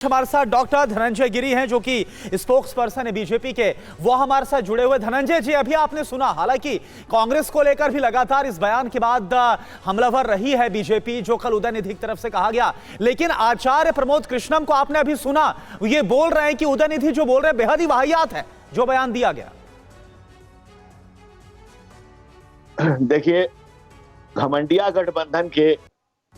हमारे साथ डॉक्टर धनंजय गिरी हैं जो कि स्पोक्स पर्सन है बीजेपी के, वो हमारे साथ जुड़े हुए। धनंजय जी, अभी आपने सुना, हालांकि कांग्रेस को लेकर भी लगातार इस बयान के बाद हमलावर रही है बीजेपी, जो कल उदयनिधि की तरफ से कहा गया, लेकिन आचार्य प्रमोद कृष्णम को आपने अभी सुना, ये बोल रहे हैं कि उदयनिधि जो बोल रहे हैं बेहद ही वाहियात है जो बयान दिया गया। देखिए, घमंडिया गठबंधन के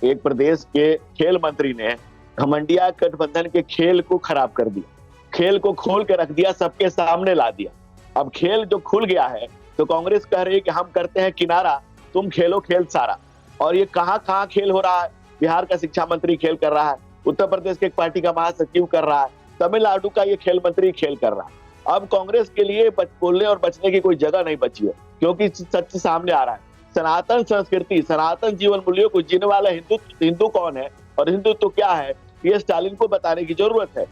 एक प्रदेश के खेल मंत्री ने घमंडिया गठबंधन के खेल को खराब कर दिया, खेल को खोल के रख दिया, सबके सामने ला दिया। अब खेल जो खुल गया है तो कांग्रेस कह रही है कि हम करते हैं किनारा, तुम खेलो खेल सारा। और ये कहां कहां खेल हो रहा है। बिहार का शिक्षा मंत्री खेल कर रहा है, उत्तर प्रदेश के एक पार्टी का महासचिव कर रहा है, तमिलनाडु का ये खेल मंत्री खेल कर रहा है। अब कांग्रेस के लिए बोलने और बचने की कोई जगह नहीं बची है, क्योंकि सच सामने आ रहा है। सनातन संस्कृति, सनातन जीवन मूल्यों को जीने वाला हिंदू कौन है और हिंदुत्व क्या है, ये स्टालिन को बताने की जरूरत है।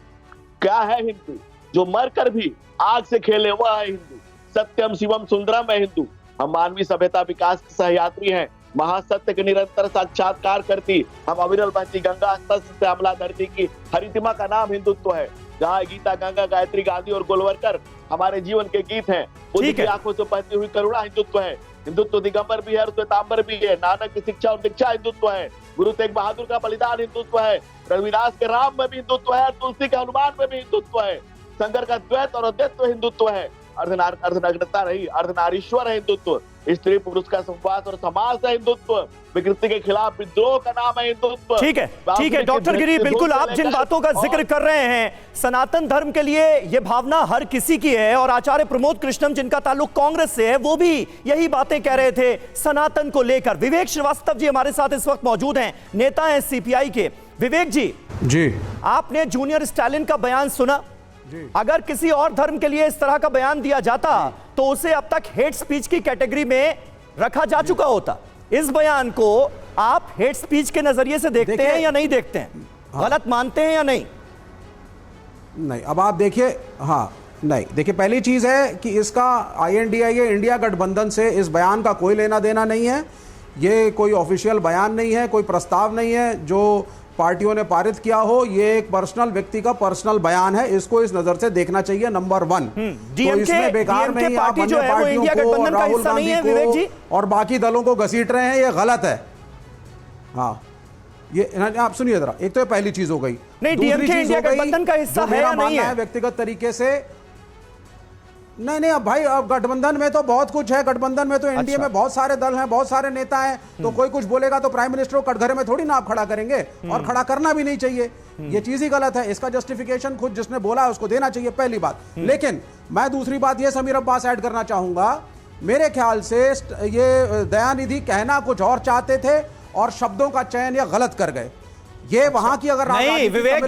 क्या है हिंदू? जो मरकर भी आग से खेले वह है हिंदू। सत्यम शिवम सुंदरम है हिंदू। हम मानवीय सभ्यता विकास के सहयात्री हैं, महासत्य के निरंतर साक्षात्कार करती, हम अविरल बहती गंगा तस्त से अमला धरती की हरितिमा का नाम हिंदुत्व है। जहाँ गीता, गंगा, गायत्री, गांधी और गोलवरकर हमारे जीवन के गीत हैं, उनकी आंखों से बहती हुई करुणा हिंदुत्व है। हिंदुत्व दिगंबर भी है और श्वेतांबर भी है। नानक की शिक्षा और दीक्षा हिंदुत्व है। गुरु तेग बहादुर का बलिदान हिंदुत्व है। रविदास के राम में भी हिंदुत्व है, तुलसी के हनुमान में भी हिंदुत्व है। शंकर का द्वैत और अद्वैत हिंदुत्व है। अर्धनग्नता नहीं, अर्धनारीश्वर है हिंदुत्व। स्त्री पुरुष का संवाद और समाज है हिंदुत्व। विकृति के खिलाफ विद्रोह का नाम है हिंदुत्व। ठीक है डॉक्टर गिरी, बिल्कुल आप जिन बातों का जिक्र कर रहे हैं, सनातन धर्म के लिए ये भावना हर किसी की है, और आचार्य प्रमोद कृष्णम जिनका ताल्लुक कांग्रेस से है वो भी यही बातें कह रहे थे सनातन को लेकर। विवेक श्रीवास्तव जी हमारे साथ इस वक्त मौजूद हैं, नेता हैं सीपीआई के। विवेक जी, आपने जूनियर स्टालिन का बयान सुना। अगर किसी और धर्म के लिए इस तरह का बयान दिया जाता तो उसे अब तक हेट स्पीच की कैटेगरी में रखा जा चुका होता। इस बयान को आप हेट स्पीच के नजरिए से देखते हैं या नहीं देखते हैं? गलत मानते हैं या नहीं? नहीं, अब आप देखिए, नहीं देखिए, पहली चीज है कि इसका INDIA इंडिया गठबंधन से इस बयान का कोई लेना देना नहीं है। ये कोई ऑफिशियल बयान नहीं है, कोई प्रस्ताव नहीं है जो पार्टियों ने पारित किया हो। ये एक पर्सनल व्यक्ति का पर्सनल बयान है, इसको इस नजर से देखना चाहिए, नंबर 1। तो इसमें बेकार नहीं आप अन्य पार्टियों को, राहुल गांधी को और बाकी दलों को घसीट रहे हैं, ये गलत है। ये आप सुनिए जरा, एक तो ये पहली चीज हो गई। नहीं, डीएमके इंडिया गठबंधन का हिस्सा है या नहीं है? व्यक्तिगत तरीके से नहीं, अब भाई, अब गठबंधन में तो बहुत कुछ है। गठबंधन में तो एनडीए में बहुत सारे दल हैं, बहुत सारे नेता हैं, तो कोई कुछ बोलेगा तो प्राइम मिनिस्टर को कटघरे में थोड़ी ना आप खड़ा करेंगे, और खड़ा करना भी नहीं चाहिए। ये चीज ही गलत है। इसका जस्टिफिकेशन खुद जिसने बोला है उसको देना चाहिए, पहली बात। लेकिन मैं दूसरी बात ये समीर अब्बास ऐड करना चाहूंगा। मेरे ख्याल से ये दयानिधि कहना कुछ और चाहते थे और शब्दों का चयन ये गलत कर गए। ये वहां की अगर नहीं, विवेक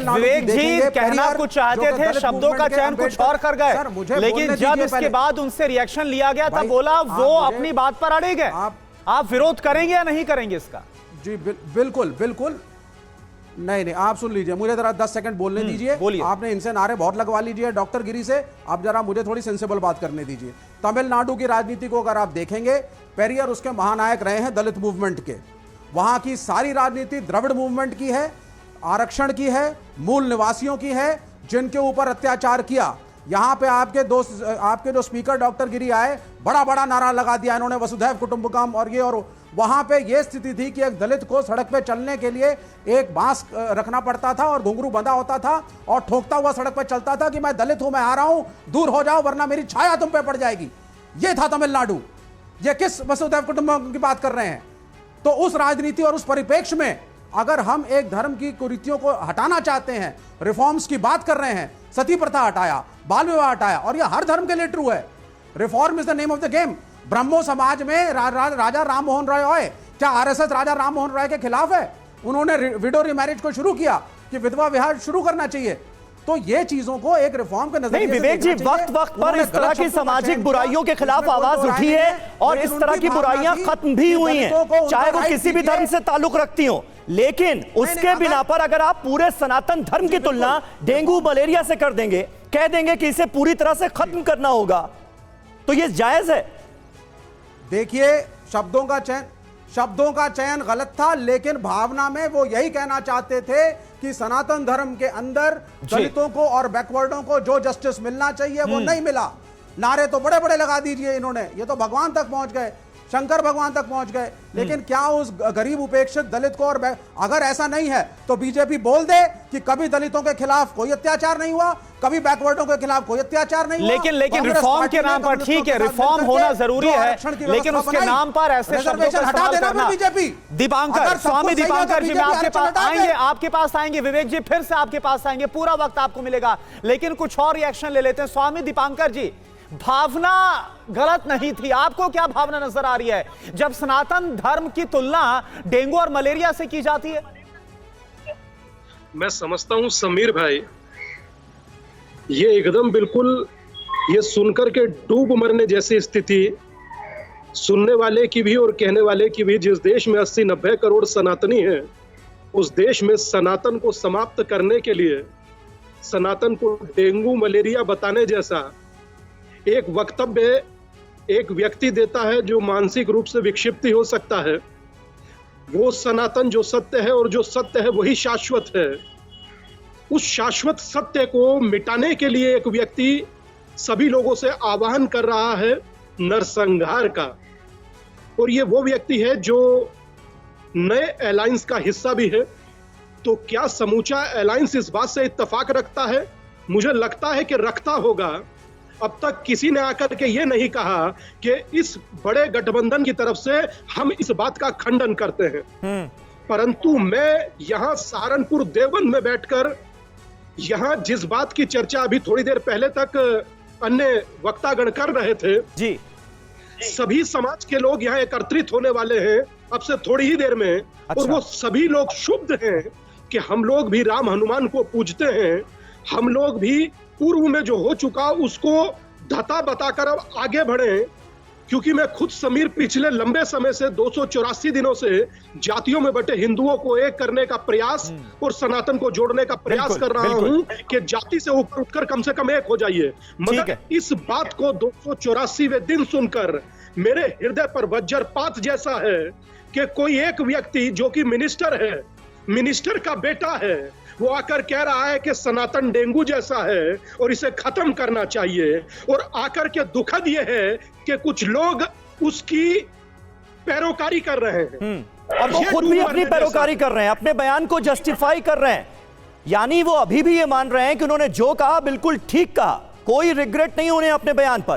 जी कहना कुछ चाहते थे, शब्दों का चयन कुछ और कर गए, लेकिन जब इसके बाद उनसे रिएक्शन लिया गया तब बोला वो अपनी बात पर अड़े गए। आप विरोध करेंगे या नहीं करेंगे इसका? जी बिल्कुल नहीं, आप सुन लीजिए, मुझे जरा 10 सेकंड बोलने दीजिए। आपने इनसे नारे बहुत लगवा लीजिए डॉक्टर गिरी से, अब जरा मुझे थोड़ी सेंसिबल बात करने दीजिए। तमिलनाडु की राजनीति को अगर आप देखेंगे, पेरियर उसके महानायक रहे हैं दलित मूवमेंट के। वहां की सारी राजनीति द्रविड़ मूवमेंट की है, आरक्षण की है, मूल निवासियों की है, जिनके ऊपर अत्याचार किया। यहां पे आपके जो स्पीकर डॉक्टर गिरी आए, बड़ा बड़ा नारा लगा दिया इन्होंने, वसुधैव कुटुंबकम और ये, और वहां पे ये स्थिति थी कि एक दलित को सड़क पे चलने के लिए एक बांस रखना पड़ता था और घुंघरू बंधा होता था और ठोकता हुआ सड़क पे चलता था कि मैं दलित हूं, मैं आ रहा हूं, दूर हो जाओ वरना मेरी छाया तुम पे पड़ जाएगी। ये था तमिलनाडु। ये किस वसुधैव कुटुंबकम की बात कर रहे हैं? तो उस राजनीति और उस परिप्रेक्ष्य में अगर हम एक धर्म की कुरीतियों को हटाना चाहते हैं, रिफॉर्म्स की बात कर रहे हैं, सती प्रथा हटाया, बाल विवाह हटाया, और यह हर धर्म के लिए ट्रू है। Reform is the name of the game. Brahmo Samaj में राजा राम मोहन रॉय, क्या आरएसएस राजा राम मोहन रॉय के खिलाफ है? उन्होंने विडो रिमैरिज को शुरू किया कि विधवा विवाह शुरू करना चाहिए। तो ये चीजों को एक रिफॉर्म के नजरिए से विवेक जी, वक्त पर इस तरह की सामाजिक बुराइयों के खिलाफ आवाज उठी है और इस तरह की बुराइयां खत्म भी हुई हैं, चाहे वो किसी भी धर्म से ताल्लुक रखती हो। लेकिन उसके बिना पर अगर आप पूरे सनातन धर्म की तुलना डेंगू मलेरिया से कर देंगे, कह देंगे कि इसे पूरी तरह से खत्म करना होगा, तो ये जायज है? देखिए, शब्दों का शब्दों का चयन गलत था, लेकिन भावना में वो यही कहना चाहते थे कि सनातन धर्म के अंदर दलितों को और बैकवर्डों को जो जस्टिस मिलना चाहिए वो नहीं मिला। नारे तो बड़े बड़े लगा दीजिए इन्होंने, ये तो भगवान तक पहुंच गए, शंकर भगवान तक पहुंच गए, लेकिन क्या उस गरीब उपेक्षित दलित को और अगर ऐसा नहीं है तो बीजेपी बोल दे कि कभी दलितों के खिलाफ कोई अत्याचार नहीं हुआ, कभी बैकवर्डों के खिलाफ कोई अत्याचार नहीं हुआ। लेकिन रिफॉर्म के नाम पर, ठीक है रिफॉर्म होना जरूरी है, लेकिन उसके नाम पर ऐसे शब्दों का इस्तेमाल करना। बीजेपी दीपांकर, स्वामी दीपांकर जी, मैं आपके पास आएंगे, आपके पास आएंगे, विवेक जी फिर से आपके पास आएंगे, पूरा वक्त आपको मिलेगा, लेकिन कुछ और रिएक्शन ले लेते हैं। स्वामी दीपांकर जी, भावना गलत नहीं थी, आपको क्या भावना नजर आ रही है जब सनातन धर्म की तुलना डेंगू और मलेरिया से की जाती है? मैं समझता हूं समीर भाई, ये एकदम बिल्कुल ये सुनकर के डूब मरने जैसी स्थिति सुनने वाले की भी और कहने वाले की भी। जिस देश में 80-90 करोड़ सनातनी हैं, उस देश में सनातन को समाप्त करने के लिए सनातन को डेंगू मलेरिया बताने जैसा एक वक्तव्य एक व्यक्ति देता है जो मानसिक रूप से विक्षिप्त हो सकता है। वो सनातन जो सत्य है और जो सत्य है वही शाश्वत है। उस शाश्वत सत्य को मिटाने के लिए एक व्यक्ति सभी लोगों से आह्वान कर रहा है नरसंहार का, और ये वो व्यक्ति है जो नए अलायंस का हिस्सा भी है। तो क्या समूचा अलायंस इस बात से इत्तेफाक रखता है? मुझे लगता है कि रखता होगा। अब तक किसी ने आकर के ये नहीं कहा कि इस बड़े गठबंधन की तरफ से हम इस बात का खंडन करते हैं। परंतु मैं यहां सहारनपुर देवबंद में बैठकर यहां जिस बात की चर्चा अभी थोड़ी देर पहले तक अन्य वक्तागण कर रहे थे जी, सभी समाज के लोग यहां एकत्रित होने वाले हैं अब से थोड़ी ही देर में। और वो सभी लोग शुद्ध हैं कि हम लोग भी राम हनुमान को पूजते हैं, हम लोग भी पूर्व में जो हो चुका उसको धता बताकर अब आगे बढ़े। क्योंकि मैं खुद समीर पिछले लंबे समय से 284 दिनों से जातियों में बटे हिंदुओं को एक करने का प्रयास और सनातन को जोड़ने का प्रयास कर रहा हूं कि जाति से ऊपर उठकर कम से कम एक हो जाइए। मगर इस बात को 284वें दिन सुनकर मेरे हृदय पर वज्रपात जैसा है कि कोई एक व्यक्ति जो कि मिनिस्टर है, मिनिस्टर का बेटा है, वो आकर कह रहा है कि सनातन डेंगू जैसा है और इसे खत्म करना चाहिए। और आकर के दुखद ये है कि कुछ लोग उसकी पैरोकारी कर रहे हैं और वो खुद भी अपनी पैरोकारी कर रहे हैं, अपने बयान को जस्टिफाई कर रहे हैं। यानी वो अभी भी ये मान रहे हैं कि उन्होंने जो कहा बिल्कुल ठीक कहा, कोई रिग्रेट नहीं उन्हें अपने बयान पर।